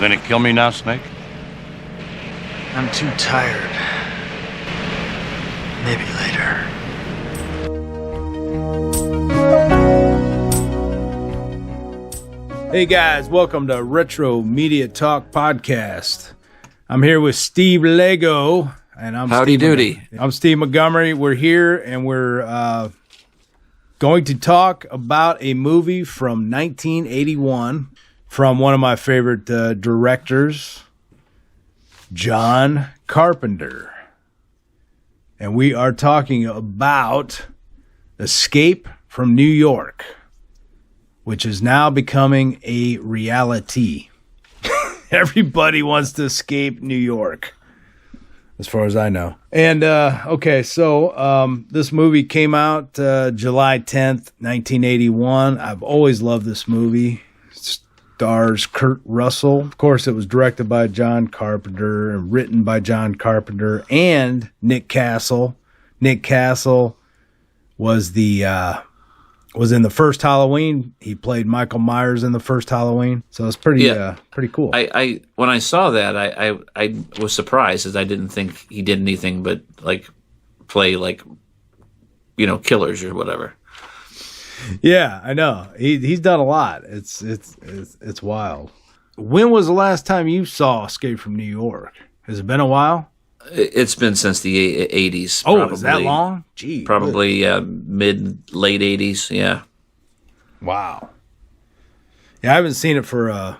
Gonna kill me now, Snake? I'm too tired. Maybe later. Hey guys, welcome to Retro Media Talk Podcast. I'm here with Steve Lego, and I'm Howdy doody. I'm Steve Montgomery. We're here, and we're going to talk about a movie from 1981 from one of my favorite directors, John Carpenter. And we are talking about Escape from New York, which is now becoming a reality. Everybody wants to escape New York, as far as I know. And, so this movie came out July 10th, 1981. I've always loved this movie. It stars Kurt Russell. Of course, it was directed by John Carpenter and written by John Carpenter and Nick Castle. Nick Castle was in the first Halloween. He played Michael Myers in the first Halloween. So it's pretty cool. I when I saw that, I was surprised, as I didn't think he did anything but play killers or whatever. Yeah, I know. He's done a lot. It's wild. When was the last time you saw Escape from New York? Has it been a while? It's been since the 80s. Oh, probably. Is that long? Gee. Probably late 80s, yeah. Wow. Yeah, I haven't seen it for a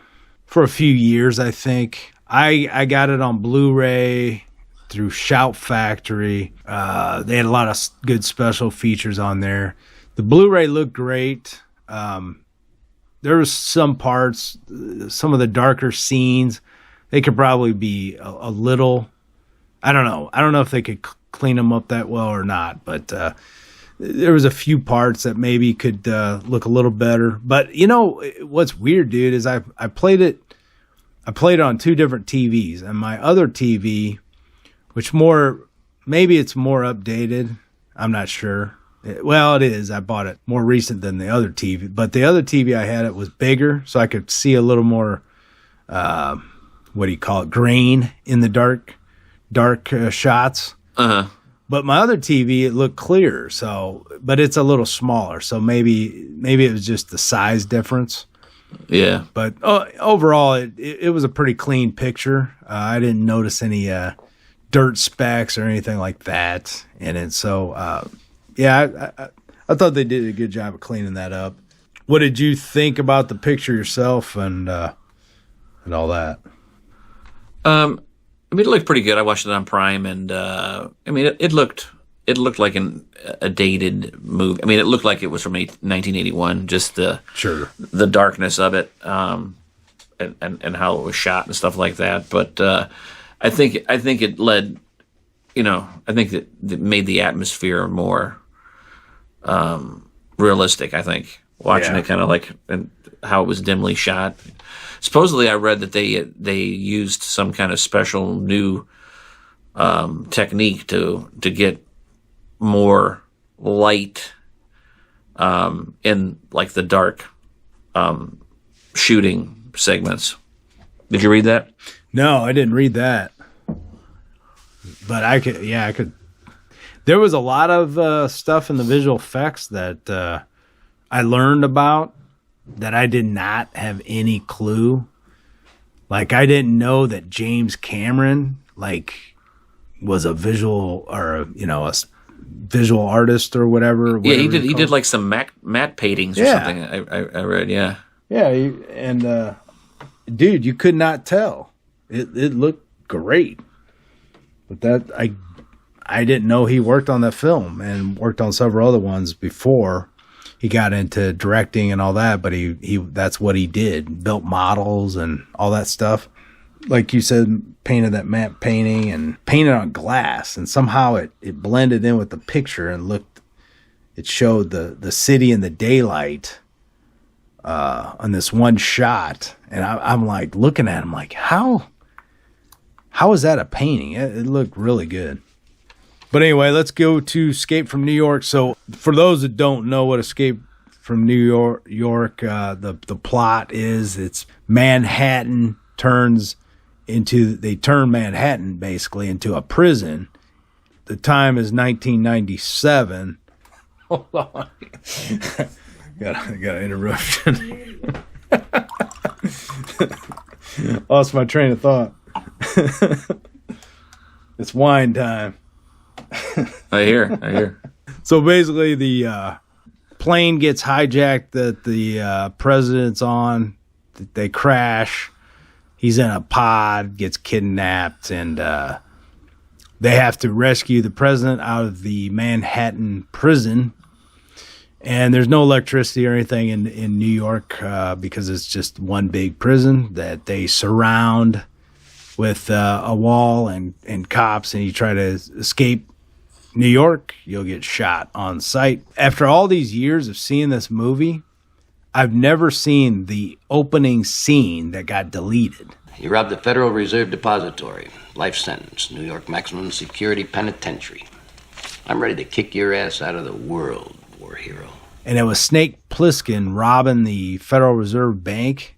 few years, I think. I got it on Blu-ray through Shout Factory. They had a lot of good special features on there. The Blu-ray looked great. There was some parts, some of the darker scenes, they could probably be a little... I don't know. I don't know if they could clean them up that well or not, but there was a few parts that maybe could look a little better. But you know what's weird, dude, is I played it on two different TVs, and my other TV, which maybe it's more updated. I'm not sure. Well, it is. I bought it more recent than the other TV, but the other TV I had, it was bigger, so I could see a little more. What do you call it? Grain in the dark shots. Uh-huh. But my other TV, it looked clear, but it's a little smaller, so maybe it was just the size difference. Yeah. But overall, it was a pretty clean picture. I didn't notice any dirt specks or anything like that in it. So, I thought they did a good job of cleaning that up. What did you think about the picture yourself and all that? It looked pretty good. I watched it on Prime, and it looked like a dated movie. I mean, it looked like it was from 1981. Just the darkness of it, and how it was shot and stuff like that. But I think it led, I think that it made the atmosphere more realistic. I think watching it kind of and how it was dimly shot. Supposedly, I read that they used some kind of special new technique to get more light in the dark shooting segments. Did you read that? No, I didn't read that. But I could. There was a lot of stuff in the visual effects that I learned about that I did not have any clue. I didn't know that James Cameron was a visual or a visual artist or whatever. Yeah, he did. He did some matte paintings or something. I read. Yeah. Yeah, and dude, you could not tell. It looked great, but that I didn't know he worked on that film and worked on several other ones before he got into directing and all that, but he that's what he did, built models and all that stuff. Like you said, painted that matte painting and painted on glass, and somehow it blended in with the picture and it showed the city in the daylight on this one shot. And I'm looking at him how is that a painting? It looked really good. But anyway, let's go to Escape from New York. So for those that don't know what Escape from New York, the plot is, it's Manhattan they turn Manhattan basically into a prison. The time is 1997. Hold on. got an interruption. Lost my train of thought. It's wine time. I hear. So basically the plane gets hijacked that the president's on. They crash. He's in a pod, gets kidnapped, and they have to rescue the president out of the Manhattan prison. And there's no electricity or anything in New York because it's just one big prison that they surround with a wall and cops, and you try to escape New York, you'll get shot on sight. After all these years of seeing this movie, I've never seen the opening scene that got deleted. You robbed the Federal Reserve Depository. Life sentence, New York Maximum Security Penitentiary. I'm ready to kick your ass out of the world, war hero. And it was Snake Plissken robbing the Federal Reserve Bank.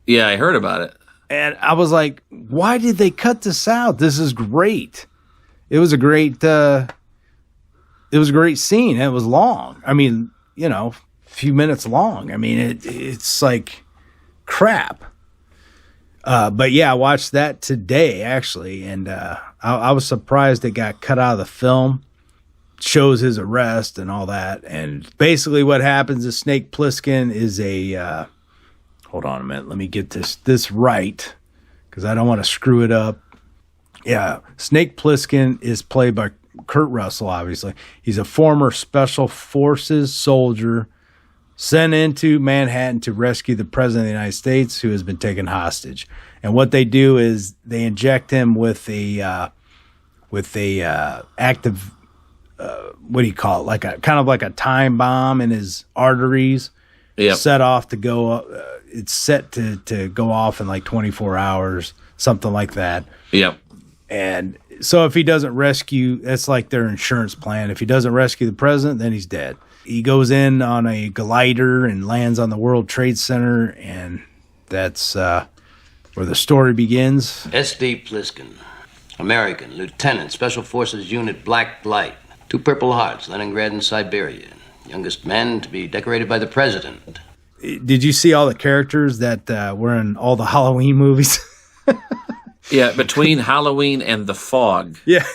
Yeah, I heard about it. And I was like, why did they cut this out? This is great. It was a great scene. It was long. I mean, a few minutes long. I mean, it's like crap. But yeah, I watched that today actually, and I was surprised it got cut out of the film. Shows his arrest and all that, and basically what happens is Snake Plissken is a. Hold on a minute. Let me get this right, because I don't want to screw it up. Yeah, Snake Plissken is played by Kurt Russell, obviously. He's a former Special Forces soldier sent into Manhattan to rescue the President of the United States, who has been taken hostage. And what they do is they inject him with a active, what do you call it? Like a time bomb in his arteries. Yep. Set off to go. It's set to go off in like 24 hours, something like that. Yep. And so if he doesn't rescue, that's like their insurance plan. If he doesn't rescue the president, then he's dead. He goes in on a glider and lands on the World Trade Center, and that's where the story begins. S.D. Plissken, American, Lieutenant, Special Forces Unit Black Light, 2 Purple Hearts, Leningrad and Siberia. Youngest man to be decorated by the president. Did you see all the characters that were in all the Halloween movies? Yeah, between Halloween and The Fog. Yeah.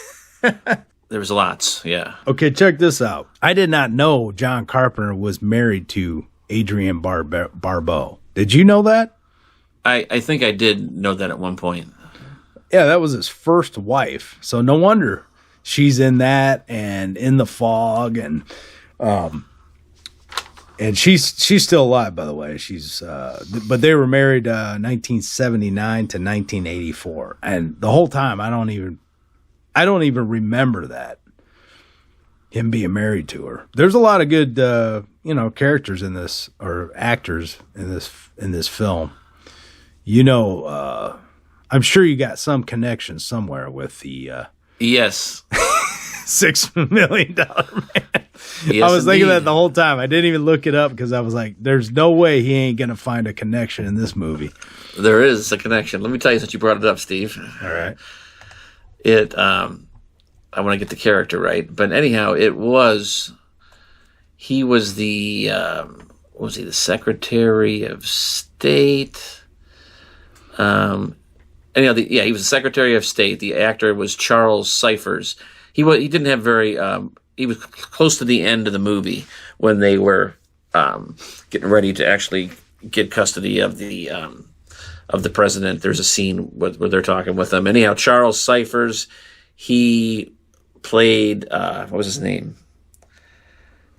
There was lots, yeah. Okay, check this out. I did not know John Carpenter was married to Adrienne Barbeau. Did you know that? I think I did know that at one point. Yeah, that was his first wife. So no wonder she's in that and in The Fog, and she's still alive, by the way. She's but they were married 1979 to 1984, and the whole time I don't even remember that, him being married to her. There's a lot of good characters in this, or actors in this film. I'm sure you got some connection somewhere with the yes. $6 million man. Yes, I was thinking indeed. that the whole time. I didn't even look it up because I was like, there's no way he ain't going to find a connection in this movie. There is a connection. Let me tell you, since you brought it up, Steve. All right. I want to get the character right. But anyhow, he was the, was he the Secretary of State? He was the Secretary of State. The actor was Charles Cyphers. He didn't have he was close to the end of the movie when they were getting ready to actually get custody of the president. There's a scene where they're talking with him. Anyhow, Charles Cyphers, he played, what was his name?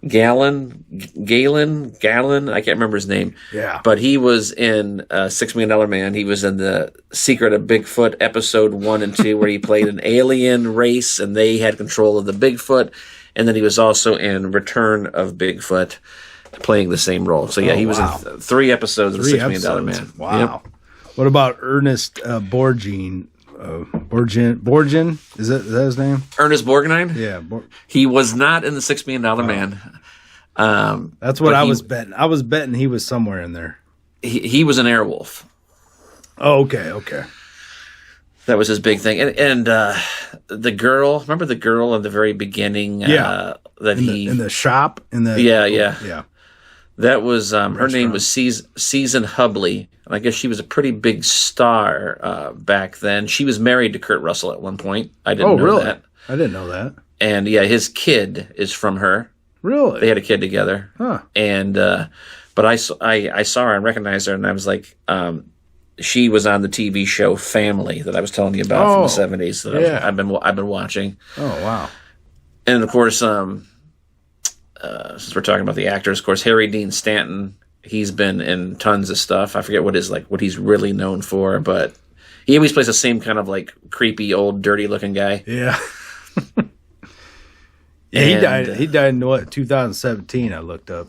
Galen, I can't remember his name. Yeah. But he was in $6 Million Man. He was in The Secret of Bigfoot, episode 1 and 2, where he played an alien race and they had control of the Bigfoot. And then he was also in Return of Bigfoot, playing the same role. So yeah, he was in 3 episodes of $6 Million Man. Wow. Yep. What about Ernest Borgnine? Borgin? Is that his name? Ernest Borgnine? Yeah. He was not in the $6 Million Man. That's what I was betting. I was betting he was somewhere in there. He was an Airwolf. Oh, okay. That was his big thing. And the girl, remember the girl in the very beginning? Yeah. In the shop? Yeah. That was, her name was Season Hubley. And I guess she was a pretty big star back then. She was married to Kurt Russell at one point. I didn't know that. I didn't know that. And yeah, his kid is from her. Really? They had a kid together. Huh. And, but I saw her and recognized her, and I was like, she was on the TV show Family that I was telling you about from the 70s that I've been watching. Oh, wow. And of course, since we're talking about the actors, of course, Harry Dean Stanton, he's been in tons of stuff. I forget what he's really known for, but he always plays the same kind of like creepy, old, dirty looking guy. Yeah. Yeah, he died in what, 2017, I looked up.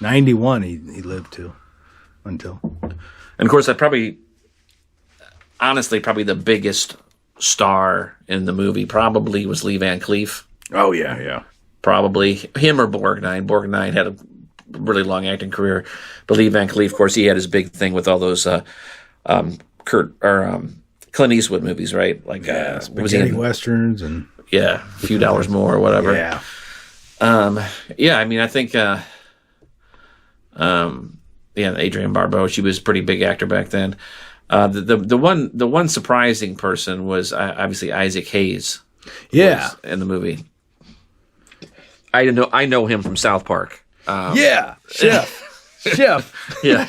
91 he lived to until. And of course, honestly, the biggest star in the movie probably was Lee Van Cleef. Oh, yeah. Probably him or Borgnine. Borgnine had a really long acting career. But Lee Van Cleef, of course, he had his big thing with all those Clint Eastwood movies, right? Like spaghetti westerns and a few dollars more or whatever. Yeah. I mean, I think Adrienne Barbeau, she was a pretty big actor back then. The one surprising person was obviously Isaac Hayes. Yeah, in the movie. I know him from South Park. Chef. Yeah.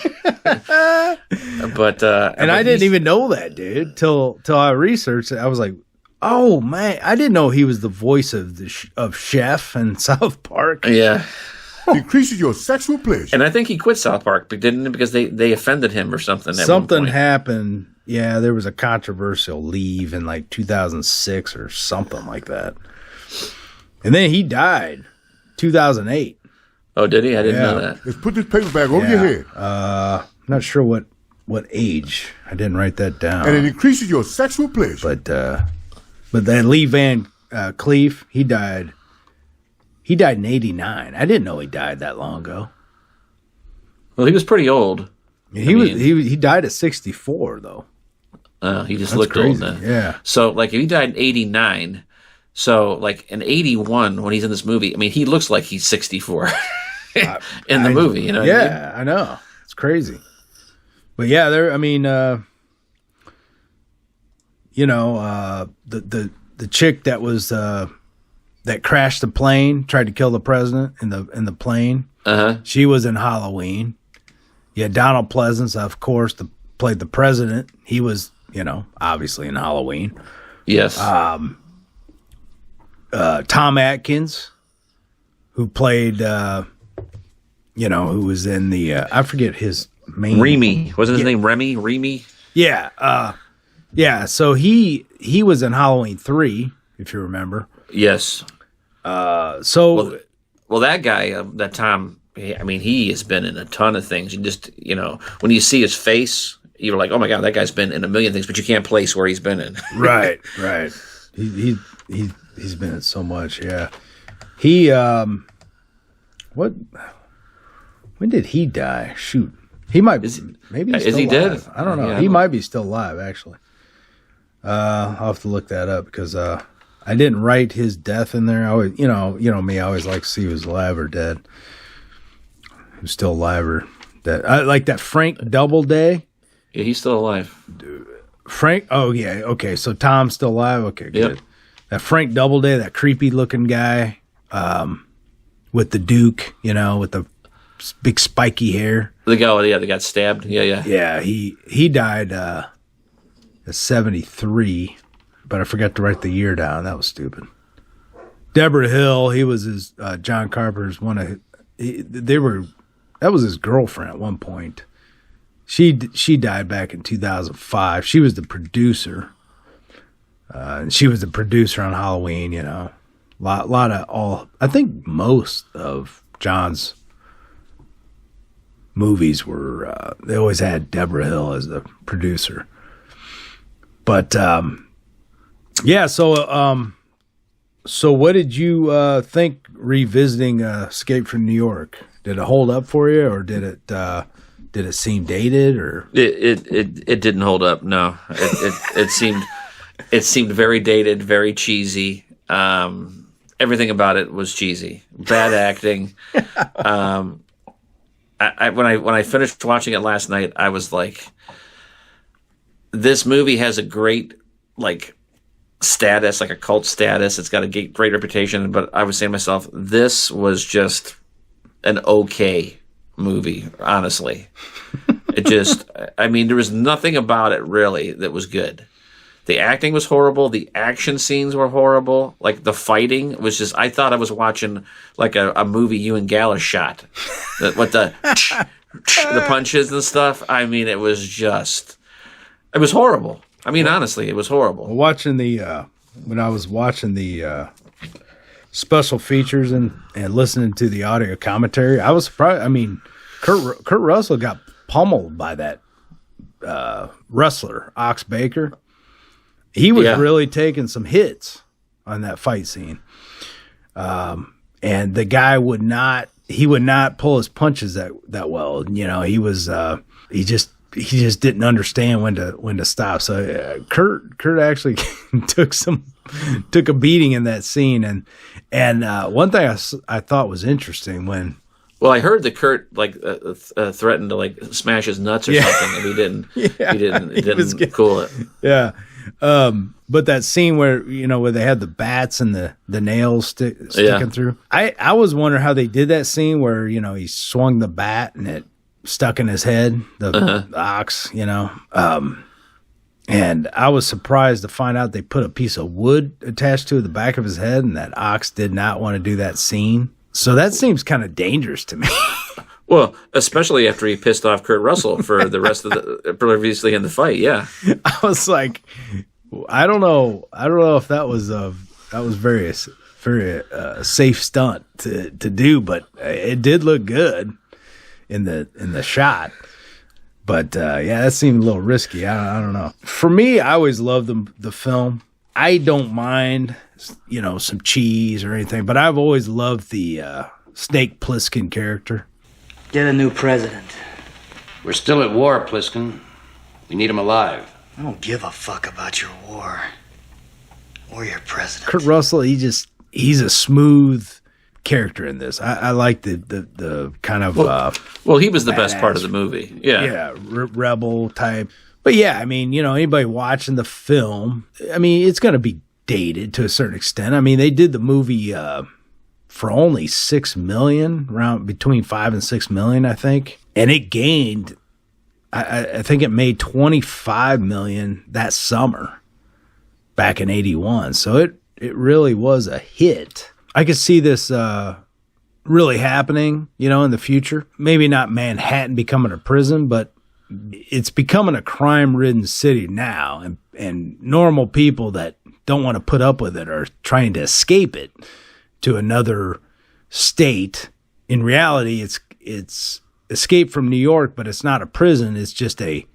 But I didn't even know that, dude, till I researched it. I was like, oh man, I didn't know he was the voice of Chef in South Park. Yeah. Increases your sexual pleasure. And I think he quit South Park, but didn't it? Because they offended him or something. Something happened. Yeah, there was a controversial leave in like 2006 or something like that. And then he died 2008. Oh, did he? I didn't know that. Let's put this paper bag over your head. I'm not sure what age. I didn't write that down. And it increases your sexual pleasure. But that Lee Van Cleef, he died. He died in 89. I didn't know he died that long ago. Well, he was pretty old. He died at 64 though. He just looked crazy. Old then. Yeah. So like if he died in 89, so like in 81 when he's in this movie, I mean he looks like he's 64 in the movie, you know. Yeah, I know. It's crazy. But yeah, the chick that was that crashed the plane, tried to kill the president in the plane. She was in Halloween. Yeah, Donald Pleasence, of course, played the president. He was, obviously in Halloween. Yes. Tom Atkins, who played, who was in the I forget his main. Remy, wasn't his name Remy? Remy. Yeah. So he was in Halloween 3, if you remember. Yes. Well, that guy, that Tom, I mean, he has been in a ton of things. You just, when you see his face, you're like, oh my God, that guy's been in a million things, but you can't place where he's been in. Right. He's been in so much. Yeah. He, when did he die? Shoot. He might maybe he's is he still alive. Dead? I don't know. He might be still alive, actually. I'll have to look that up because, I didn't write his death in there. I always, me, I always like to see who's alive or dead. Who's still alive or dead. I like that Frank Doubleday. Yeah, he's still alive. Frank, oh yeah, okay. So Tom's still alive? Okay, good. Yep. That Frank Doubleday, that creepy looking guy, with the Duke, with the big spiky hair. The guy, that got stabbed. Yeah. Yeah, he died at 73. But I forgot to write the year down. That was stupid. Deborah Hill, he was his John Carpenter's that was his girlfriend at one point. She died back in 2005. She was the producer. She was the producer on Halloween. Lot of all. I think most of John's movies were. They always had Deborah Hill as the producer. But. Yeah, so what did you think revisiting Escape from New York? Did it hold up for you, or did it Did it seem dated or? It didn't hold up. No, it seemed very dated, very cheesy. Everything about it was cheesy. Bad acting. When I finished watching it last night, I was like, this movie has a great status, like a cult status. It's got a great reputation. But I was saying to myself, this was just an okay movie, honestly. There was nothing about it really that was good. The acting was horrible. The action scenes were horrible. Like the fighting was just, I thought I was watching like a movie Ewan Gallagher shot. With the punches and stuff. It was horrible. Honestly, it was horrible. Watching when I was watching the special features and listening to the audio commentary, I was surprised. Kurt Russell got pummeled by that wrestler, Ox Baker. He was really taking some hits on that fight scene. And the guy would not pull his punches that well. He just didn't understand when to stop. So Kurt actually took a beating in that scene. And one thing I thought was interesting when. Well, I heard that Kurt threatened to smash his nuts or something, and he didn't. He didn't cool it. Yeah. But that scene where they had the bats and the nails sticking through. I was wondering how they did that scene where he swung the bat and it stuck in his head, the ox. And I was surprised to find out they put a piece of wood attached to the back of his head, and that ox did not want to do that scene. So that seems kind of dangerous to me. Well, especially after he pissed off Kurt Russell for the rest of previously in the fight. Yeah, I was like, I don't know if that was very safe stunt to do, but it did look good in the shot. But that seemed a little risky. I don't know. For me, I always loved the film. I don't mind some cheese or anything, but I've always loved the Snake Plissken character. Get a new president. We're still at war, Plissken. We need him alive. I don't give a fuck about your war or your president. Kurt Russell, he's a smooth character in this. I like the kind of well, he was the best part of the movie. Yeah, rebel type. But anybody watching the film, it's going to be dated to a certain extent. They did the movie for only $6 million, around between $5 and $6 million, I think, and it gained. I think it made $25 million that summer, back in '81. So it really was a hit. I could see this really happening, in the future. Maybe not Manhattan becoming a prison, but it's becoming a crime-ridden city now, and normal people that don't want to put up with it are trying to escape it to another state. In reality, it's escape from New York, but it's not a prison. It's just a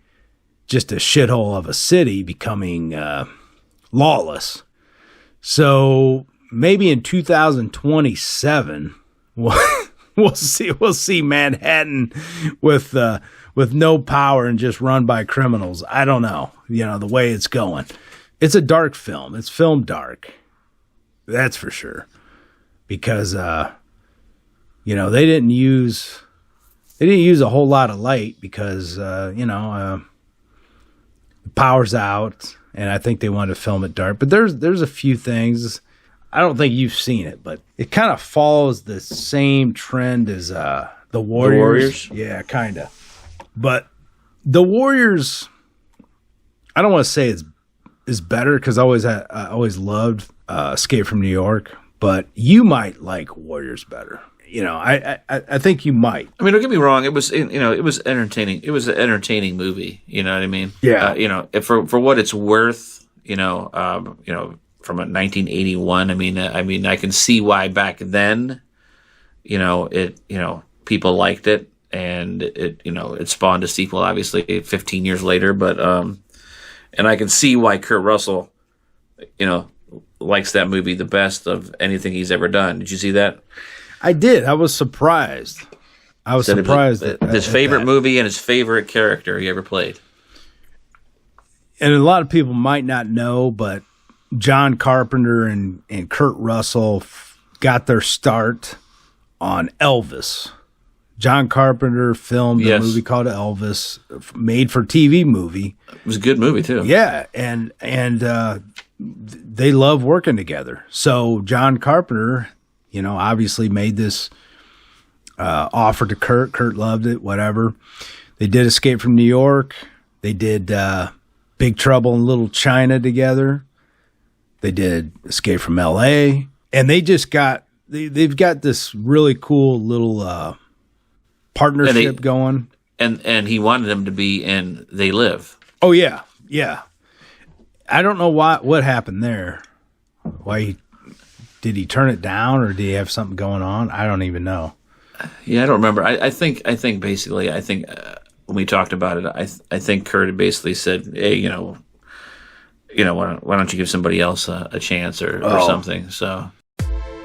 shithole of a city becoming lawless. So maybe in 2027, we'll see Manhattan with no power and just run by criminals. I don't know, the way it's going. It's a dark film. It's filmed dark. That's for sure. Because, they didn't use a whole lot of light because, the power's out, and I think they wanted to film it dark. But there's a few things. I don't think you've seen it, but it kind of follows the same trend as The Warriors. Yeah, kind of. But The Warriors, I don't want to say it's better because I always loved Escape from New York, but you might like Warriors better. I think you might. Don't get me wrong. It was it was entertaining. It was an entertaining movie. You know what I mean? Yeah. For what it's worth, from 1981. I can see why back then, people liked it, and it spawned a sequel, obviously 15 years later. But and I can see why Kurt Russell, likes that movie the best of anything he's ever done. Did you see that? I did. I was surprised. I was Said it surprised. His favorite movie and his favorite character he ever played. And a lot of people might not know, but John Carpenter and Kurt Russell got their start on Elvis. John Carpenter filmed a movie called Elvis, made for TV movie. It was a good movie too. Yeah, and they love working together. So John Carpenter, obviously made this offer to Kurt. Kurt loved it, whatever. They did Escape from New York. They did Big Trouble in Little China together. They did Escape from L.A. And they just they've got this really cool little partnership going. And he wanted them to be in They Live. Oh, yeah. Yeah. I don't know what happened there. Did he turn it down, or did he have something going on? I don't even know. Yeah, I don't remember. I think basically, when we talked about it, I think Kurt had basically said, hey, why don't you give somebody else a chance or something? So,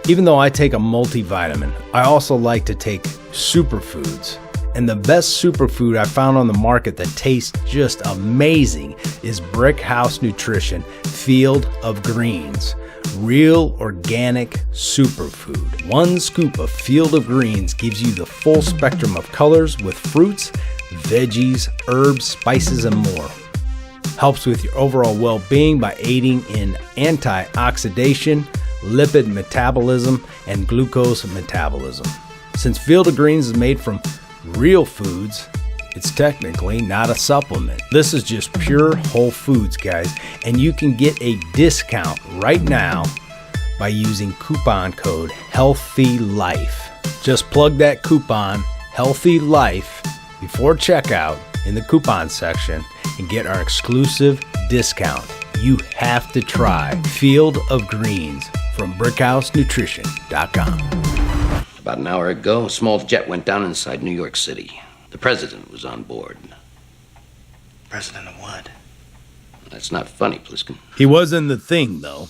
even though I take a multivitamin, I also like to take superfoods. And the best superfood I found on the market that tastes just amazing is Brick House Nutrition Field of Greens. Real organic superfood. 1 scoop of Field of Greens gives you the full spectrum of colors with fruits, veggies, herbs, spices, and more. Helps with your overall well-being by aiding in antioxidation, lipid metabolism, and glucose metabolism. Since Field of Greens is made from real foods, it's technically not a supplement. This is just pure whole foods, guys, and you can get a discount right now by using coupon code HEALTHYLIFE. Just plug that coupon HEALTHYLIFE before checkout in the coupon section and get our exclusive discount. You have to try Field of Greens from BrickHouseNutrition.com. About an hour ago, a small jet went down inside New York City. The president was on board. President of what? That's not funny, Plissken. He was in The Thing, though.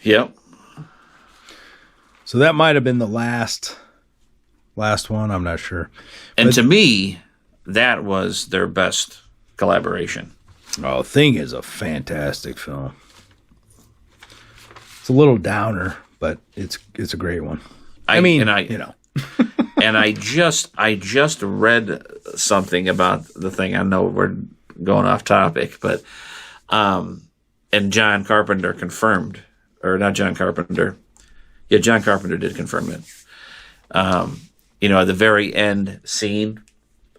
Yep. So that might have been the last one. I'm not sure. And to me, that was their best collaboration. Oh, Thing is a fantastic film. It's a little downer, but it's a great one. And I just read something about The Thing. I know we're going off topic, but and John Carpenter confirmed, or not John Carpenter. Yeah, John Carpenter did confirm it. At the very end scene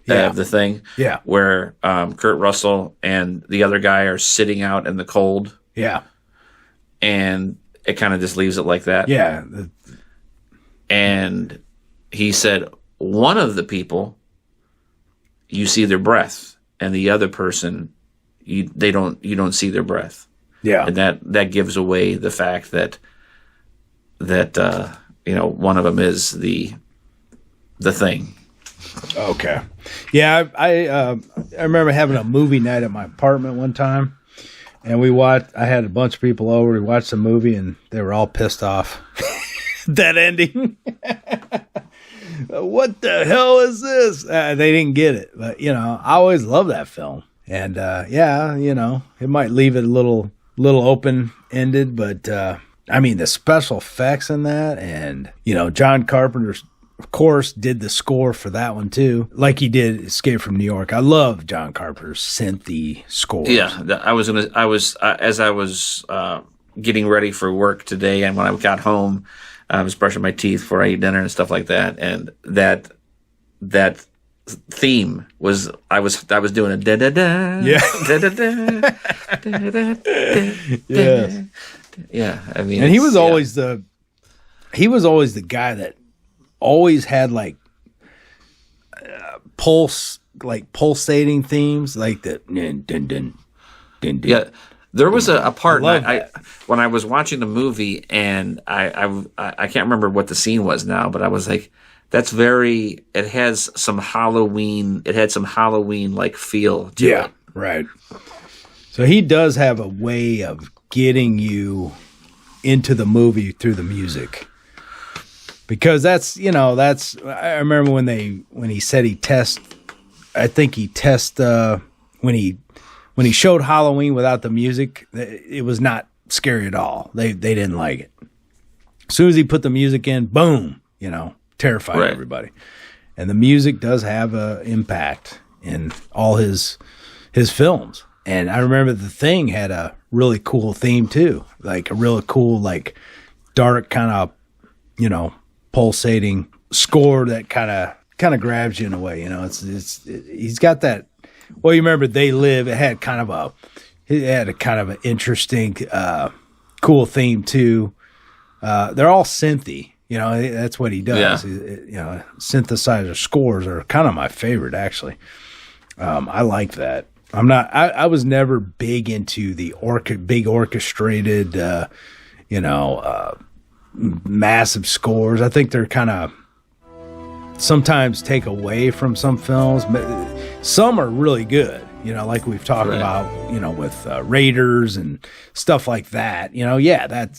of The Thing, where Kurt Russell and the other guy are sitting out in the cold. Yeah. And it kind of just leaves it like that. Yeah. And he said, one of the people, you see their breath, and the other person, you don't see their breath. Yeah. And that gives away the fact that one of them is the Thing. Okay. Yeah, I remember having a movie night at my apartment one time, and I had a bunch of people over. We watched the movie, and they were all pissed off. That ending. What the hell is this? They didn't get it, but I always love that film, and it might leave it a little open ended, but the special effects in that, and John Carpenter, of course, did the score for that one too, like he did Escape from New York. I love John Carpenter's synthy scores. Yeah, as I was getting ready for work today, and when I got home, I was brushing my teeth before I ate dinner and stuff like that, and that theme was I was doing a da da da, da da da, da da da. Yes. Yeah, and he was always the guy that always had pulsating themes, like the dun dun dun dun. Yeah. There was a part when I was watching the movie, and I can't remember what the scene was now, but I was like, it had some Halloween like feel to it. Right. So he does have a way of getting you into the movie through the music. because that's I remember when he said he test. I think he test when he showed Halloween without the music, it was not scary at all. They didn't like it. As soon as he put the music in, boom, terrified everybody. And the music does have an impact in all his films. And I remember The Thing had a really cool theme too, like a really cool, like dark kind of, pulsating score that kind of grabs you in a way. He's got that. Well, you remember They Live? It had a kind of an interesting, cool theme too. They're all synthy. That's what he does. Yeah. Synthesizer scores are kind of my favorite, actually. I like that. I was never big into the big orchestrated, massive scores. I think they're kind of sometimes take away from some films, but some are really good. Like we've talked about, with Raiders and stuff like that.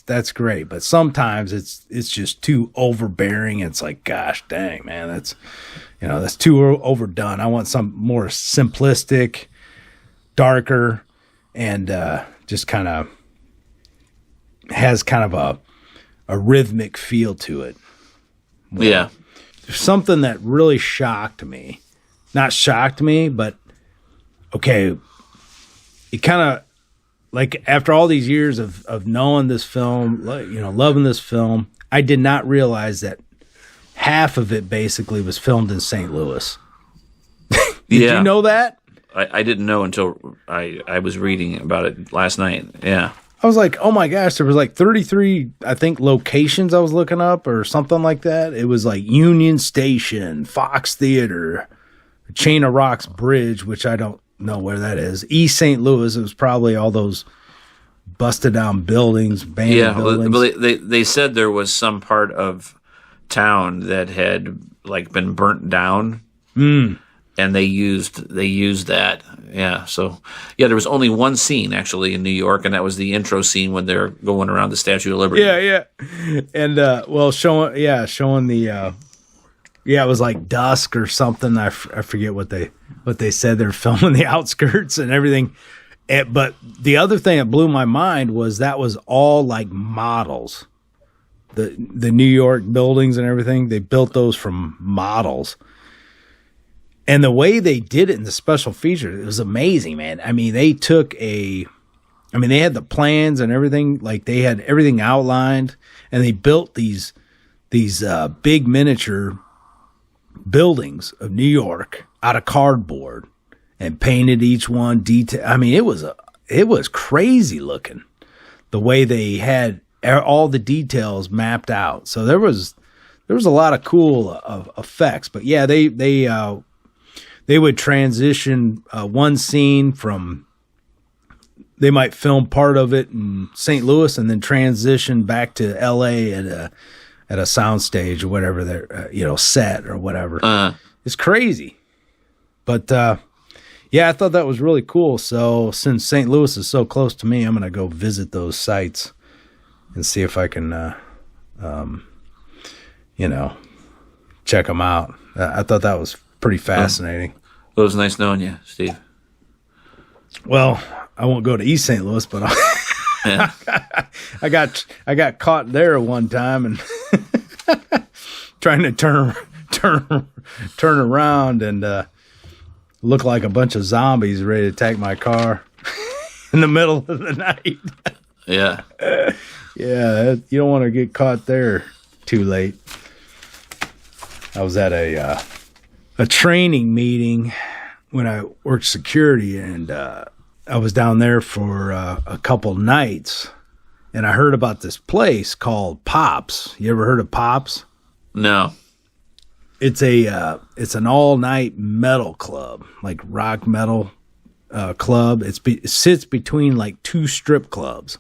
That's great. But sometimes it's just too overbearing. It's like, gosh dang, man, that's too overdone. I want some more simplistic, darker, and just kind of has kind of a rhythmic feel to it. Yeah. Something that really not shocked me, but okay, it kind of, like, after all these years of knowing this film, loving this film, I did not realize that half of it basically was filmed in St. Louis. Did you know that? I didn't know until I was reading about it last night. Yeah. I was like, oh my gosh, there was like 33, I think, locations I was looking up or something like that. It was like Union Station, Fox Theater, Chain of Rocks Bridge, which I don't know where that is. East St. Louis, it was probably all those busted down buildings, buildings. Well, they said there was some part of town that had like been burnt down. And they used that. Yeah. So, there was only one scene actually in New York, and that was the intro scene when they're going around the Statue of Liberty. Yeah. And, showing the, it was like dusk or something. I forget what they said. They're filming the outskirts and everything. But the other thing that blew my mind was that was all like models. The New York buildings and everything, they built those from models. And the way they did it in the special features, it was amazing, man. I mean, they they had the plans and everything, like they had everything outlined, and they built these big miniature buildings of New York out of cardboard and painted each one detail. I mean, it was crazy looking the way they had all the details mapped out. So there was a lot of cool effects, but yeah, they would transition one scene from, they might film part of it in St. Louis and then transition back to LA at a soundstage or whatever their set or whatever. It's crazy. But I thought that was really cool. So since St. Louis is so close to me, I'm going to go visit those sites and see if I can check them out. I thought that was pretty fascinating. It was nice knowing you, Steve. Well, I won't go to East St. Louis, but I got caught there one time and trying to turn around and look like a bunch of zombies ready to attack my car in the middle of the night. Yeah. You don't want to get caught there too late. I was at a training meeting when I worked security, and I was down there for a couple nights, and I heard about this place called Pops. You ever heard of Pops? No. It's an all-night metal club, like rock metal club. It sits between like two strip clubs,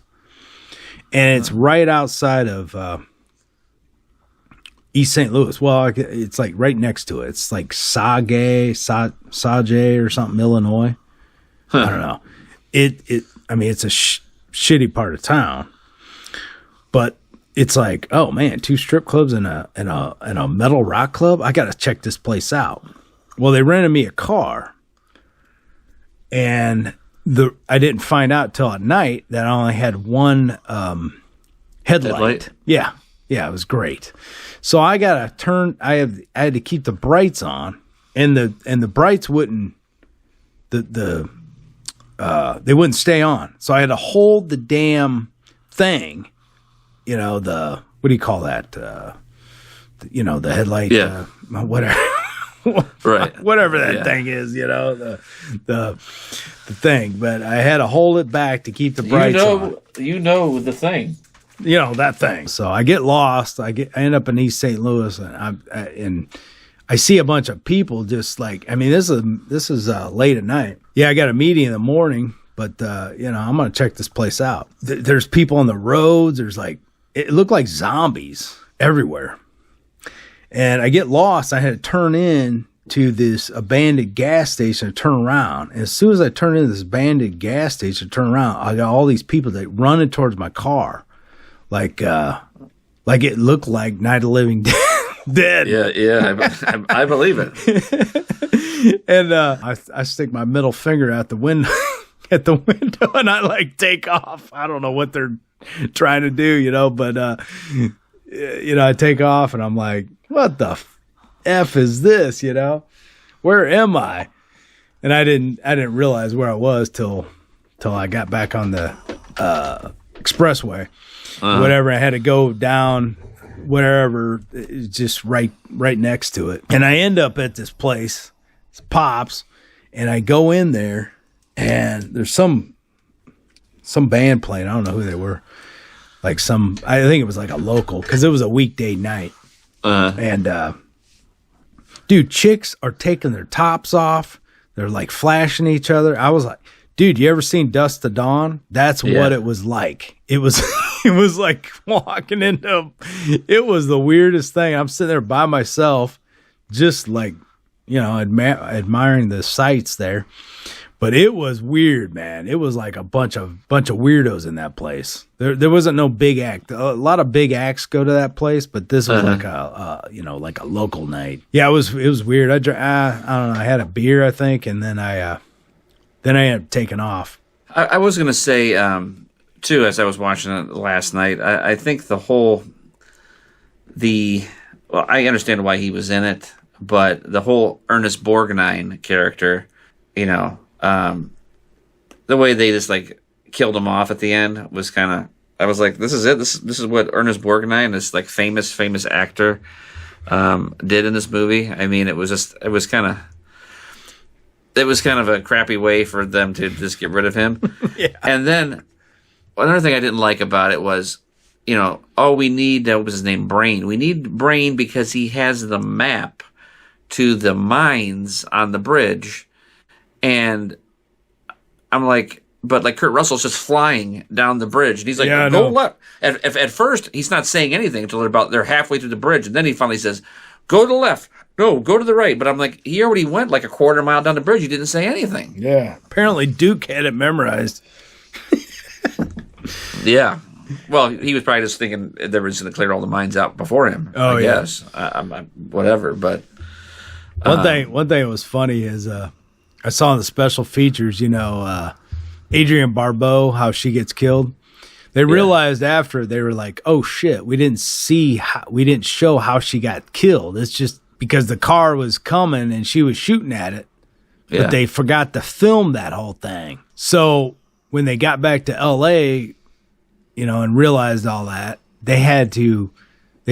and it's right outside of East St. Louis. Well, it's like right next to it. It's like Sage or something, Illinois. Huh. I don't know. It's a shitty part of town, but it's like, oh man, 2 strip clubs and a metal rock club. I got to check this place out. Well, they rented me a car, and I didn't find out till at night that I only had one headlight. Yeah, it was great. So I got to turn. I had to keep the brights on, and the brights wouldn't. They wouldn't stay on. So I had to hold the damn thing. What do you call that? The headlight. Yeah. Whatever. Right. Whatever that thing is, the thing. But I had to hold it back to keep the brights on. The thing. That thing. So I get lost. I end up in East St. Louis, and I see a bunch of people just like. I mean, this is late at night. Yeah, I got a meeting in the morning, but I'm gonna check this place out. There's people on the roads. There's like it looked like zombies everywhere. And I get lost. I had to turn in to this abandoned gas station and turn around. And as soon as I turn into this abandoned gas station and turn around, I got all these people that running towards my car. Like it looked like Night of the Living Dead. Yeah, I believe it. And I stick my middle finger out the window at the window, and I like take off. I don't know what they're trying to do, but I take off, and I'm like, what the F is this? Where am I? And I didn't realize where I was till I got back on the expressway. Whatever, I had to go down wherever, just right next to it. And I end up at this place, it's Pops, and I go in there, and there's some band playing. I don't know who they were. I think it was like a local, because it was a weekday night. And dude, chicks are taking their tops off. They're like flashing each other. I was like, dude, you ever seen Dusk to Dawn? That's what it was like. It was it was like walking into. It was the weirdest thing. I'm sitting there by myself, just like admiring the sights there. But it was weird, man. It was like a bunch of weirdos in that place. There wasn't no big act. A lot of big acts go to that place, but this was like a local night. Yeah, it was weird. I don't know. I had a beer, I think, and then I ended up taking off. I was gonna say too, as I was watching it last night, I think I understand why he was in it, but the whole Ernest Borgnine character, the way they just like killed him off at the end was kind of. I was like, this is it. This is what Ernest Borgnine, this like famous actor, did in this movie. I mean, it was kind of a crappy way for them to just get rid of him. Yeah. And then another thing I didn't like about it was, we need what was his name, Brain. We need Brain because he has the map to the mines on the bridge. And I'm like, but like Kurt Russell's just flying down the bridge, and he's like, go left. At first, he's not saying anything until they're halfway through the bridge, and then he finally says, go to the left. No, go to the right. But I'm like, he already went like a quarter mile down the bridge. He didn't say anything. Yeah. Apparently, Duke had it memorized. Yeah. Well, he was probably just thinking they were just going to clear all the mines out before him. Oh, I guess. Whatever. But one thing that was funny is I saw in the special features, Adrienne Barbeau, how she gets killed. They realized after, they were like, oh shit, we didn't show how she got killed. It's just because the car was coming and she was shooting at it. Yeah. But they forgot to film that whole thing. So when they got back to LA, and realized all that, they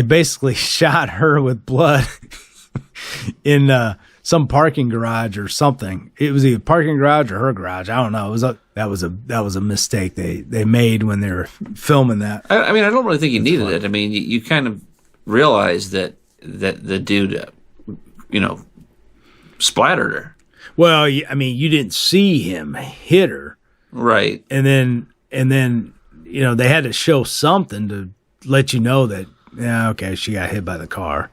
basically shot her with blood in some parking garage or something. It was either parking garage or her garage. I don't know. That was a mistake they made when they were filming that. I mean, I don't really think you needed it. I mean, you kind of realize that the dude, splattered her. Well, I mean, you didn't see him hit her, right? And then they had to show something to let you know that okay, she got hit by the car.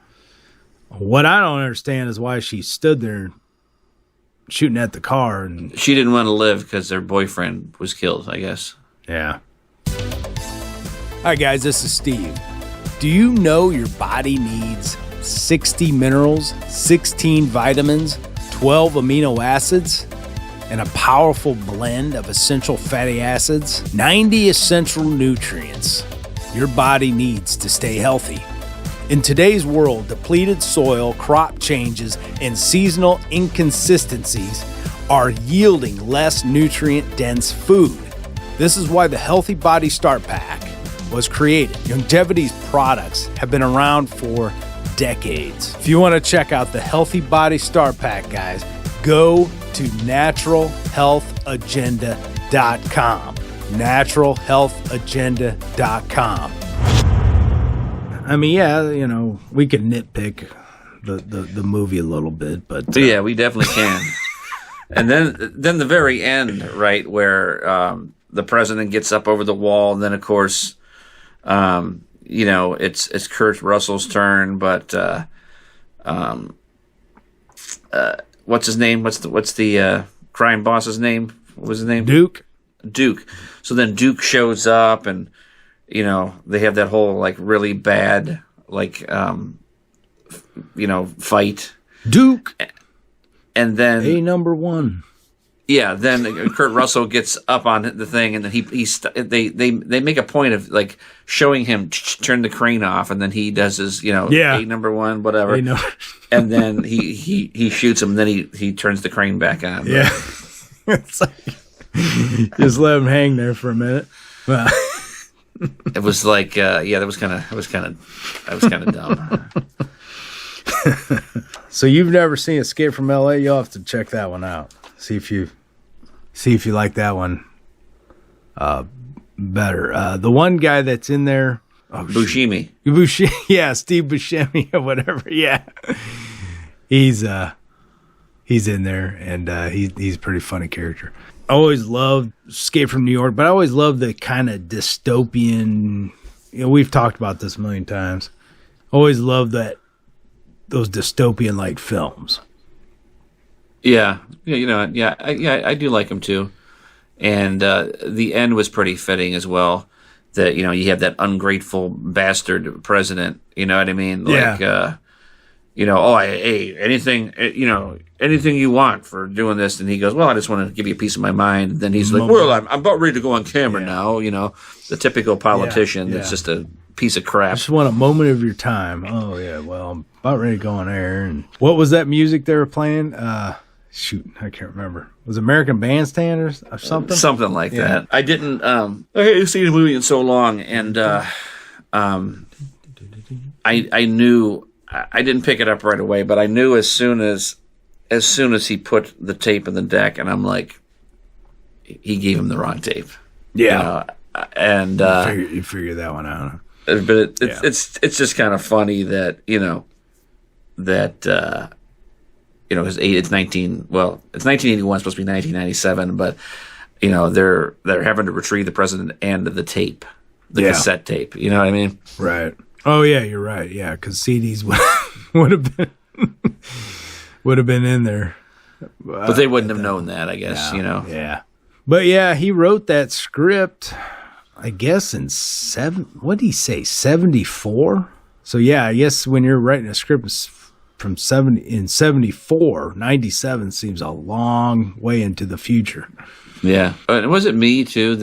What I don't understand is why she stood there shooting at the car. And she didn't want to live because her boyfriend was killed, I guess. Yeah. All right, guys, this is Steve. Do you know your body needs 60 minerals, 16 vitamins, 12 amino acids, and a powerful blend of essential fatty acids? 90 essential nutrients your body needs to stay healthy. In today's world, depleted soil, crop changes, and seasonal inconsistencies are yielding less nutrient-dense food. This is why the Healthy Body Start Pack was created. Longevity's products have been around for decades. If you want to check out the Healthy Body Start Pack, guys, go to naturalhealthagenda.com. naturalhealthagenda.com. I mean, yeah, you know, we could nitpick the movie a little bit, but yeah, we definitely can. And then the very end, right, where the president gets up over the wall, and then of course, you know, it's Kurt Russell's turn, but what's his name? What's the crime boss's name? What was his name? Duke. So then Duke shows up, and you know, they have that whole like really bad like you know, fight. Duke. And then number one. Yeah, then Kurt Russell gets up on the thing, and then they make a point of like showing him turn the crane off, and then he does his, you know, number one, whatever, and then he shoots him, and then he turns the crane back on. Yeah, it's like, just let him hang there for a minute. It was like, that was kind of dumb. So you've never seen Escape from L.A.? You'll have to check that one out. See if you like that one better. The one guy that's in there, Buscemi. Yeah, Steve Buscemi or whatever. Yeah, he's in there, and he's a pretty funny character. I always loved Escape from New York, but I always loved the kind of dystopian. You know, we've talked about this a million times. Always loved those dystopian like films. Yeah, you know, I do like him too, and the end was pretty fitting as well. That, you know, you have that ungrateful bastard president. You know what I mean? Like, you know, anything you want for doing this, and he goes, well, I just want to give you a piece of my mind. And then he's like, well, I'm about ready to go on camera now. You know, the typical politician that's just a piece of crap. I just want a moment of your time. Oh yeah, well, I'm about ready to go on air. And what was that music they were playing? Shoot, I can't remember. Was it American Bandstand or something? Something like that. I didn't. I hadn't seen the movie in so long, and I knew I didn't pick it up right away, but I knew as soon as he put the tape in the deck, and I'm like, he gave him the wrong tape. Yeah, and you figure that one out. But it's just kind of funny that because it's 1981, supposed to be 1997, but you know, they're having to retrieve the president and the tape, the cassette tape. You know what I mean? Right. Oh yeah, you're right. Yeah, because CDs would have been in there, but they wouldn't have known that, I guess. No, you know. Yeah. But yeah, he wrote that script, I guess in 74. So yeah, I guess when you're writing a script from 74, 97 seems a long way into the future. Yeah. And was it me too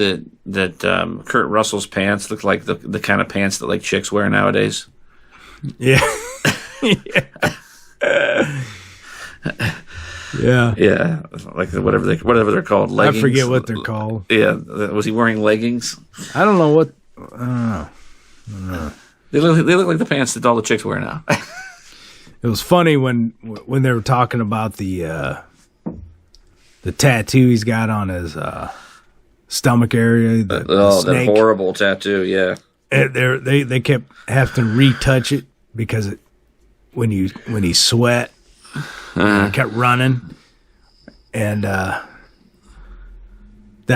that Kurt Russell's pants looked like the kind of pants that like chicks wear nowadays? Yeah. Yeah. Yeah. Like whatever they're called, leggings. I forget what they're called. Yeah. Was he wearing leggings? I don't know what. I don't know. They look like the pants that all the chicks wear now. It was funny when they were talking about the tattoo he's got on his stomach area. The snake. That horrible tattoo. Yeah. And they kept having to retouch it because when he sweat, it kept running, and that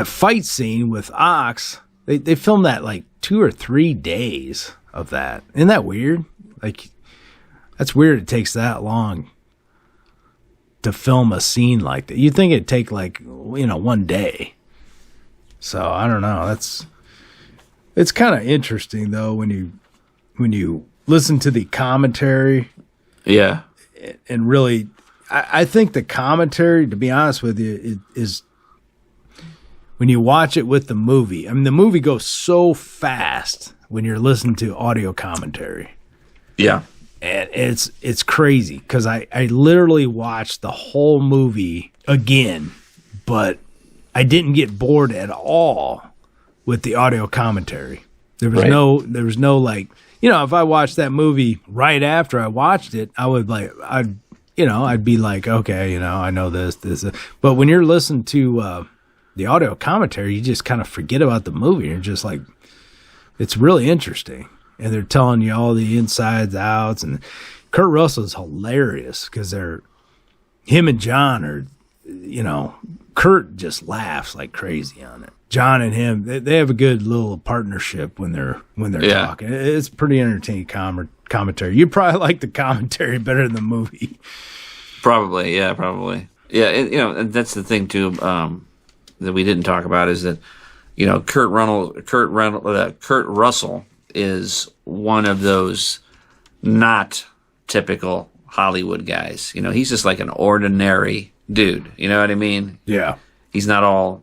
fight scene with Ox, they filmed that like 2 or 3 days of that. Isn't that weird? Like, that's weird. It takes that long to film a scene like that. You'd think it'd take like, 1 day. So I don't know. It's kind of interesting though when you when you listen to the commentary, Yeah. and really, I think the commentary, to be honest with you, is when you watch it with the movie. I mean, the movie goes so fast when you're listening to audio commentary. Yeah. And it's crazy because I literally watched the whole movie again, but I didn't get bored at all with the audio commentary. There was no like, if I watched that movie right after I watched it, I'd be like, okay, I know this. But when you're listening to the audio commentary, you just kind of forget about the movie. You're just like, it's really interesting. And they're telling you all the insides, outs. And Kurt Russell's hilarious because him and John are, Kurt just laughs like crazy on it. John and him, they have a good little partnership when they're talking. It's pretty entertaining commentary. You probably like the commentary better than the movie. Probably. Yeah. And that's the thing too that we didn't talk about is that Kurt Russell is one of those not typical Hollywood guys. He's just like an ordinary dude. You know what I mean? Yeah. He's not all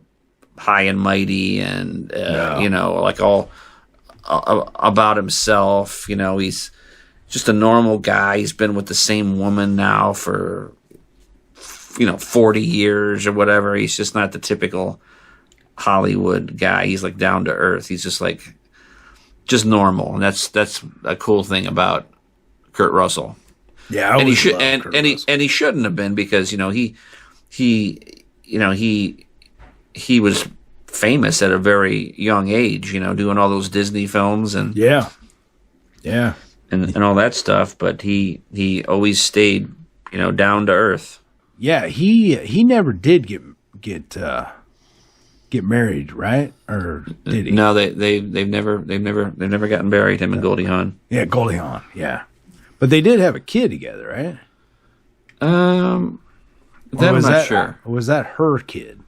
high and mighty and, like all about himself. He's just a normal guy. He's been with the same woman now for, 40 years or whatever. He's just not the typical Hollywood guy. He's like down to earth. He's just like, just normal. And that's a cool thing about Kurt Russell. Yeah. And he shouldn't have been because, he was famous at a very young age, doing all those Disney films and yeah, and all that stuff. But he always stayed, down to earth. Yeah, he never did get married, right? Or did he? No, they've never gotten married. Him and Goldie Hawn. Yeah, Goldie Hawn. Yeah, but they did have a kid together, right? I'm not sure. Or was that her kid?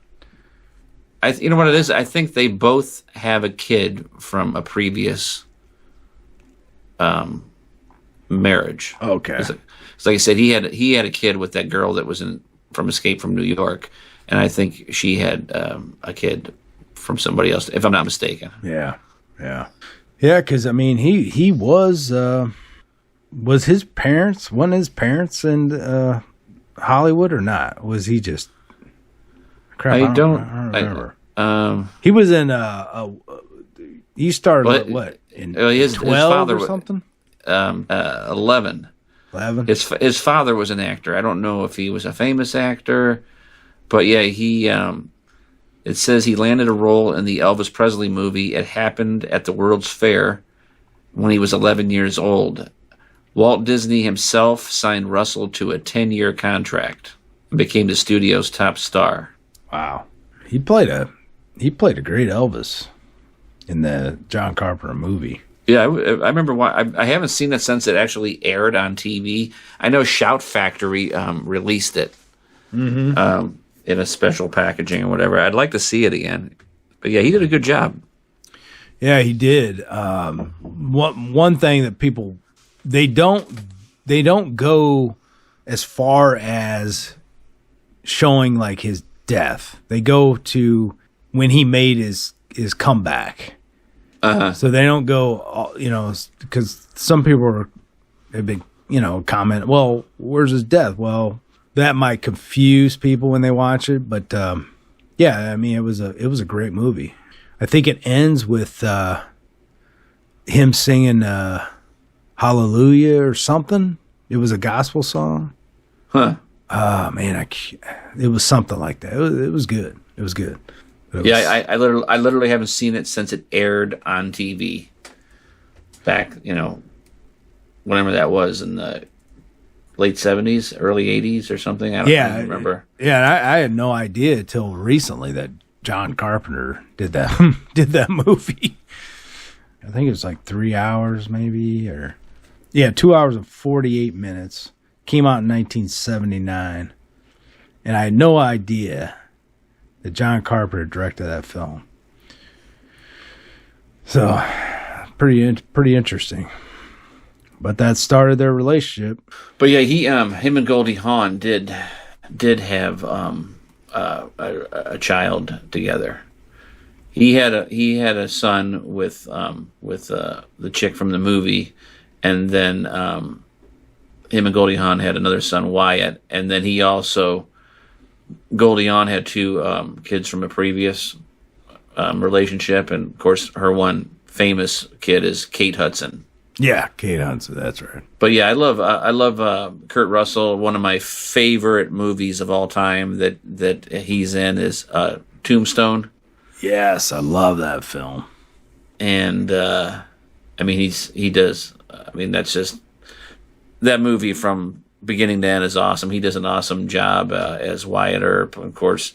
You know what it is? I think they both have a kid from a previous marriage. Okay. It's like I said, he had a kid with that girl that was from Escape from New York, and I think she had a kid from somebody else, if I'm not mistaken. Yeah. Because I mean, he was his parents? One of his parents in Hollywood or not? Was he just? Crap, I don't remember. He was in he started what in 12 or something? 11. 11. His father was an actor. I don't know if he was a famous actor, but yeah, he. It says he landed a role in the Elvis Presley movie. It happened at the World's Fair when he was 11 years old. Walt Disney himself signed Russell to a 10-year contract and became the studio's top star. Wow, he played a great Elvis in the John Carpenter movie. Yeah, I remember why. I haven't seen it since it actually aired on TV. I know Shout Factory released it in a special packaging or whatever. I'd like to see it again. But yeah, he did a good job. Yeah, he did. One thing that people they don't go as far as showing like his death. They go to when he made his comeback. So they don't go, because some people have been, comment, well, where's his death? Well, that might confuse people when they watch it, but yeah, I mean, it was a great movie. I think it ends with him singing Hallelujah or something. It was a gospel song. Huh. Man, it was something like that. It was good. It was good. I literally haven't seen it since it aired on TV. Back, whenever that was in the late 70s, early 80s or something. I don't remember. Yeah, I had no idea until recently that John Carpenter did that movie. I think it was like 3 hours maybe, 2 hours and 48 minutes. Came out in 1979. And I had no idea that John Carpenter directed that film. So, pretty interesting. But that started their relationship. But yeah, him and Goldie Hawn did have a child together. He had a son with the chick from the movie, and then him and Goldie Hawn had another son, Wyatt, and then Goldie Hawn had 2 kids from a previous relationship, and of course her one famous kid is Kate Hudson. Yeah, Kate Hudson, that's right. But yeah, I love Kurt Russell. One of my favorite movies of all time that he's in is Tombstone. Yes, I love that film. And I mean that's just that movie from beginning to end is awesome. He does an awesome job as Wyatt Earp. Of course,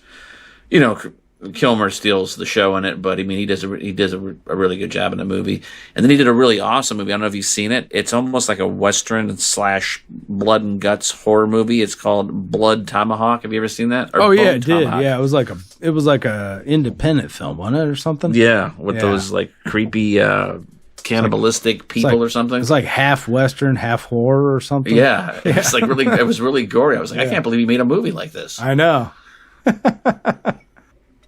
Kilmer steals the show in it, but I mean he does a really good job in the movie. And then he did a really awesome movie. I don't know if you've seen it. It's almost like a Western / blood and guts horror movie. It's called Blood Tomahawk. Have you ever seen that? Or yeah, Bone it Tomahawk? did. Yeah, it was like a independent film, wasn't it, or something? Yeah, with those like creepy cannibalistic people or something. It's like half Western, half horror or something. Yeah, it's like really. It was really gory. I was like, I can't believe he made a movie like this. I know.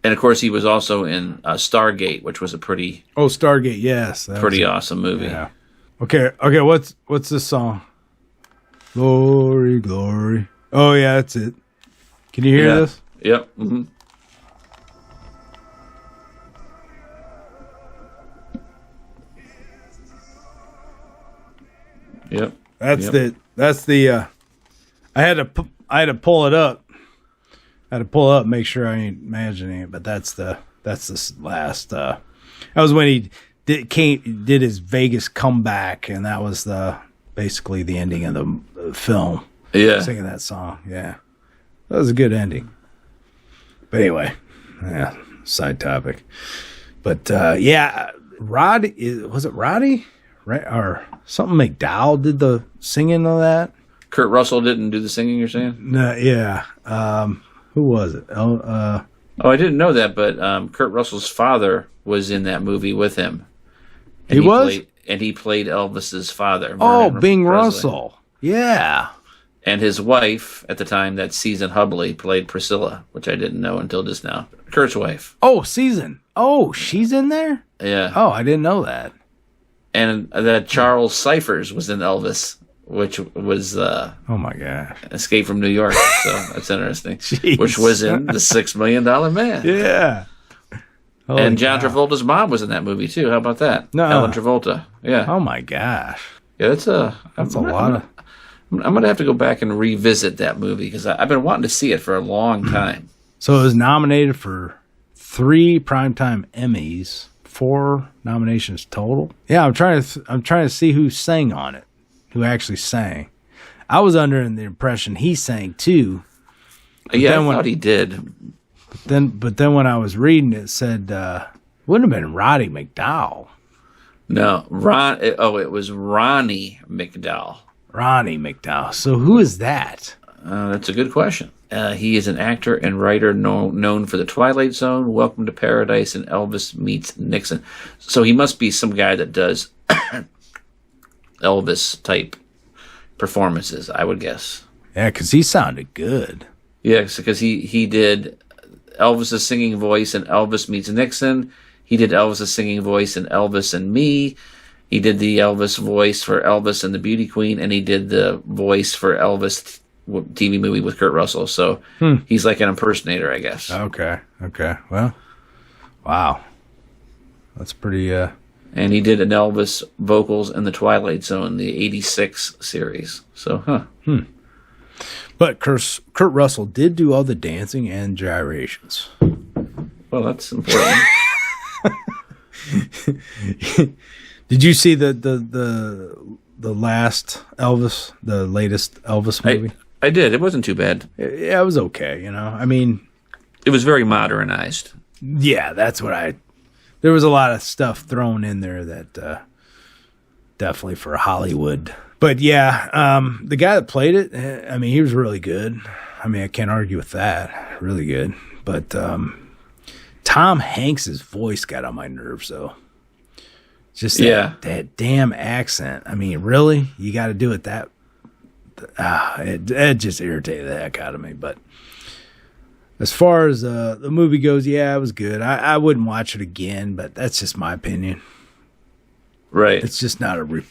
And of course, he was also in Stargate, which was a pretty Stargate, yes, pretty awesome movie. Yeah. Okay. What's this song? Glory, glory. Oh yeah, that's it. Can you hear this? Yep. Mm-hmm. Yep. That's the. I had to pull it up. I had to pull it up, make sure I ain't imagining it, but that's the last. That was when he did his Vegas comeback, and that was basically the ending of the film. Yeah, singing that song. Yeah, that was a good ending. But anyway, yeah, side topic. But Roddy, was it Roddy? Right, or something McDowell did the singing of that. Kurt Russell didn't do the singing, you're saying? No, yeah. Who was it? I didn't know that, but Kurt Russell's father was in that movie with him. And he played Elvis's father. Bing Russell. Yeah. And his wife at the time, that Susan Hubley, played Priscilla, which I didn't know until just now. Kurt's wife. Oh, Susan. Oh, she's in there? Yeah. Oh, I didn't know that. And that Charles Cyphers was in Elvis, which was oh my gosh, Escape from New York. So that's interesting. Jeez. Which was in The $6 Million Man. Yeah. And John Travolta's mom was in that movie too. How about that? No. Ellen Travolta. Yeah. Oh my gosh. Yeah, that's a lot. I'm gonna have to go back and revisit that movie because I've been wanting to see it for a long time. So it was nominated for 3 Primetime Emmys, 4 nominations total. Yeah, I'm trying to see who sang on it. Who actually sang. I was under the impression he sang too. Yeah, I thought he did. But then when I was reading it said wouldn't have been Roddy McDowell. No, it was Ronnie McDowell. Ronnie McDowell. So who is that? That's a good question. He is an actor and writer known for The Twilight Zone, Welcome to Paradise, and Elvis Meets Nixon. So he must be some guy that does Elvis type performances, I would guess. Yeah, because he sounded good. Yes, because he did Elvis's singing voice in Elvis Meets Nixon. He did Elvis's singing voice in Elvis and Me. He did the Elvis voice for Elvis and the Beauty Queen, and he did the voice for Elvis TV movie with Kurt Russell. So he's like an impersonator, I guess. Okay. Well, wow. That's pretty... And he did an Elvis vocals in The Twilight Zone, the 86 series. So, But Kurt Russell did do all the dancing and gyrations. Well, that's important. Did you see the last Elvis, the latest Elvis movie? I did. It wasn't too bad. Yeah, it was okay. I mean, it was very modernized. Yeah, that's what there was a lot of stuff thrown in there that definitely for Hollywood. But yeah, the guy that played it, I mean, he was really good. I mean, I can't argue with that. Really good. But Tom Hanks's voice got on my nerves, though. Just that damn accent. I mean, really? You got to do it that... it just irritated the heck out of me. But as far as the movie goes, yeah, it was good. I wouldn't watch it again, but that's just my opinion. Right. It's just not a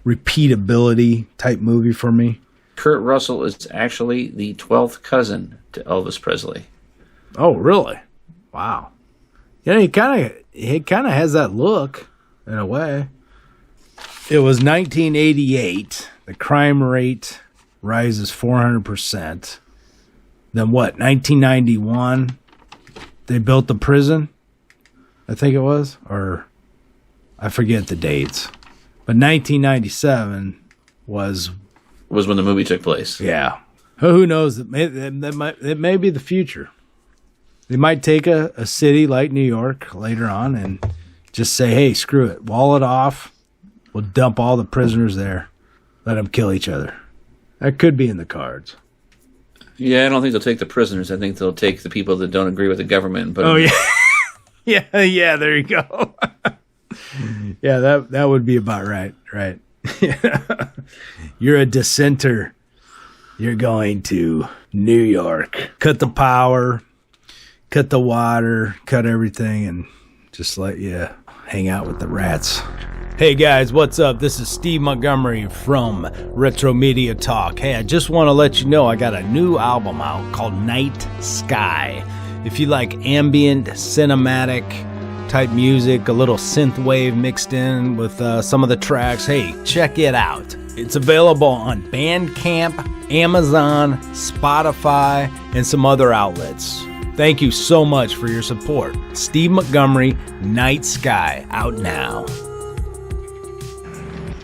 repeatability type movie for me. Kurt Russell is actually the 12th cousin to Elvis Presley. Oh, really? Wow. Yeah, he kind of has that look in a way. It was 1988. The crime rate rises 400%. Then what? 1991, they built the prison. I think it was, or I forget the dates. But 1997 was when the movie took place. Yeah. Who knows? It may be the future. They might take a city like New York later on and just say, hey, screw it. Wall it off. We'll dump all the prisoners there. Let them kill each other. That could be in the cards. Yeah, I don't think they'll take the prisoners. I think they'll take the people that don't agree with the government and put them yeah. yeah, there you go. Yeah, that would be about right. Right. You're a dissenter. You're going to New York. Cut the power, cut the water, cut everything, and just let you hang out with the rats. Hey guys, what's up? This is Steve Montgomery from Retro Media Talk. Hey, I just want to let you know I got a new album out called Night Sky. If you like ambient, cinematic type music, a little synth wave mixed in with some of the tracks, hey, check it out. It's available on Bandcamp, Amazon, Spotify, and some other outlets. Thank you so much for your support. Steve Montgomery, Night Sky, out now.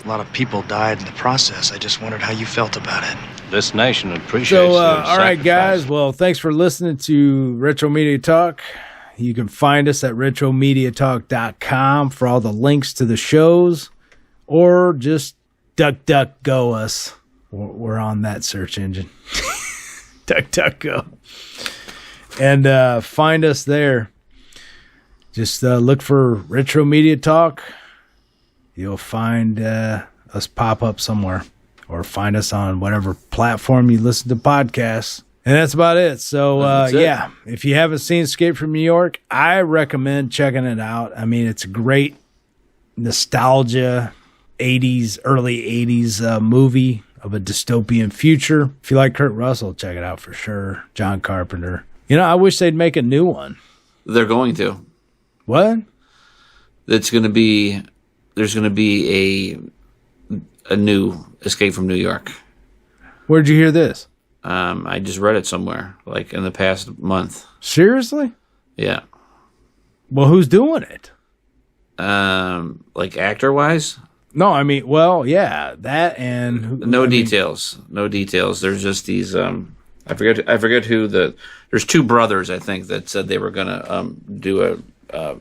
A lot of people died in the process. I just wondered how you felt about it. This nation appreciates So, their all right, sacrifice. guys. Well, thanks for listening to Retro Media Talk. You can find us at retromediatalk.com for all the links to the shows, or just DuckDuckGo us. We're on that search engine. DuckDuckGo. And find us there. Just look for Retro Media Talk. You'll find us pop up somewhere, or find us on whatever platform you listen to podcasts. And that's about it. So, yeah, if you haven't seen Escape from New York, I recommend checking it out. I mean, it's a great nostalgia, 80s, early 80s movie of a dystopian future. If you like Kurt Russell, check it out for sure. John Carpenter. You know, I wish they'd make a new one. They're going to. What? There's going to be a new Escape from New York. Where'd you hear this? I just read it somewhere, like in the past month. Seriously? Yeah. Well, who's doing it? Like actor-wise? No, I mean, well, yeah, that and No details. There's just these. I forget who the. There's two brothers, I think, that said they were gonna do a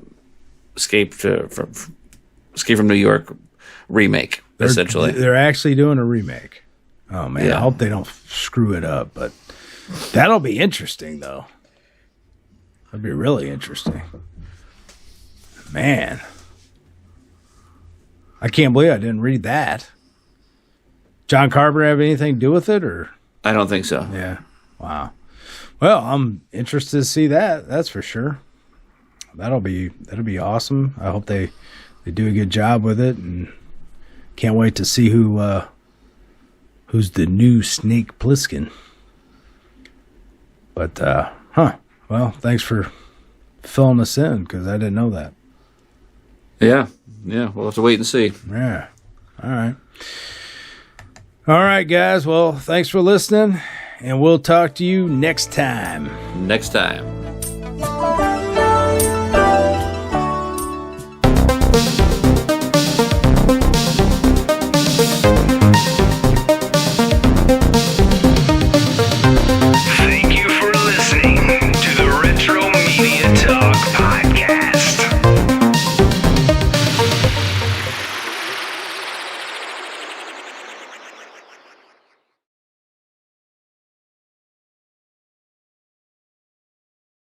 Escape from New York remake. Essentially, they're actually doing a remake. Oh man, Yeah. I hope they don't screw it up, but that'll be interesting though. That'd be really interesting. Man, I can't believe I didn't read that. John Carpenter have anything to do with it, or? I don't think so. Yeah. Wow. Well, I'm interested to see that. That's for sure. That'll be awesome. I hope they do a good job with it, and can't wait to see who's the new Snake Plissken. But well, thanks for filling us in, because I didn't know that. Yeah. We'll have to wait and see. Yeah. All right, guys. Well, thanks for listening, and we'll talk to you next time. Next time.